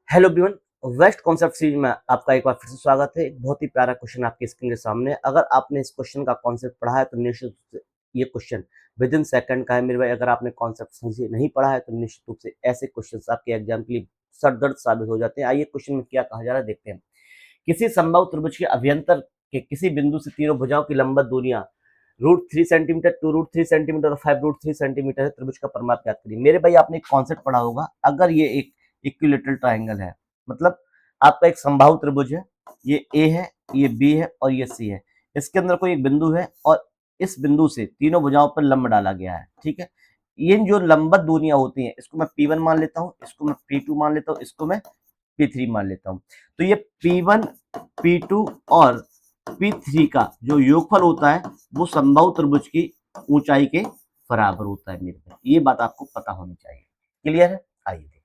Hello everyone. Best concept series में आपका एक बार फिर से स्वागत है। एक बहुत ही प्यारा क्वेश्चन आपकी स्क्रीन के सामने है। अगर आपने इस क्वेश्चन का कॉन्सेप्ट पढ़ा है तो निश्चित रूप से ये क्वेश्चन विद इन सेकंड का है मेरे भाई। अगर आपने कॉन्सेप्ट सही से नहीं पढ़ा है तो निश्चित रूप से ऐसे क्वेश्चन आपके एग्जाम के लिए सरदर्द साबित हो जाते हैं। आइए क्वेश्चन में क्या कहा जा रहा है देखते हैं। किसी समबाहु त्रिभुज के अभ्यंतर के किसी बिंदु से तीनों भुजाओं की लंबवत दूरियां √3 सेंटीमीटर, 2√3 सेंटीमीटर और 5√3 सेंटीमीटर है। त्रिभुज का परिमाप ज्ञात करिए। मेरे भाई आपने एक कॉन्सेप्ट पढ़ा होगा, अगर ये एक इक्विलेटरल ट्राइंगल है, मतलब आपका एक समबाहु त्रिभुज है, ये ए है, ये बी है और ये सी है। इसके अंदर कोई एक बिंदु है और इस बिंदु से तीनों भुजाओं पर लंब डाला गया है, ठीक है। ये जो लंबवत दूरियां होती हैं, इसको मैं P1 मान लेता हूँ, इसको मैं P2 मान लेता हूँ, इसको मैं P3 मान लेता हूँ। तो ये P1, P2 और P3 का जो योगफल होता है वो समबाहु त्रिभुज की ऊंचाई के बराबर होता है मेरे भाई। ये बात आपको पता होनी चाहिए। क्लियर है? आइए देखिए।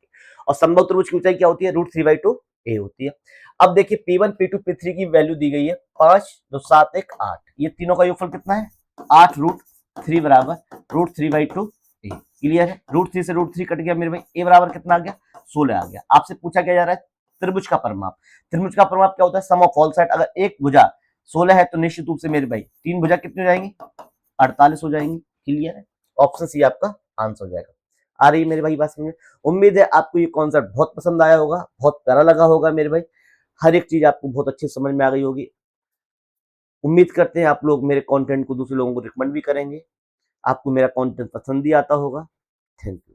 और समबाहु त्रिभुज की ऊंचाई क्या होती है? √3/2 ए होती है। अब देखिए P1, P2, P3 की वैल्यू दी गई है 5, 2, 7, 1, 8। ये तीनों का योगफल कितना है? 8√3 बराबर √3/2 ए। क्लियर है? √3 से √3 कट गया मेरे भाई। ए बराबर कितना आ गया? 16 आ गया। आपसे पूछा क्या जा रहा है? त्रिभुज का परिमाप। त्रिभुज का परिमाप क्या होता है? सम ऑफ ऑल साइड। अगर एक भुजा 16 है तो निश्चित रूप से मेरे भाई तीन भुजा कितनी हो जाएंगी? 48 हो जाएंगी। क्लियर है? ऑप्शन सी आपका आंसर हो जाएगा। आ रही है मेरे भाई बात समझ में? उम्मीद है आपको ये कॉन्सेप्ट बहुत पसंद आया होगा, बहुत प्यारा लगा होगा मेरे भाई। हर एक चीज आपको बहुत अच्छी समझ में आ गई होगी। उम्मीद करते हैं आप लोग मेरे कंटेंट को दूसरे लोगों को रिकमेंड भी करेंगे। आपको मेरा कंटेंट पसंद भी आता होगा। Thank you.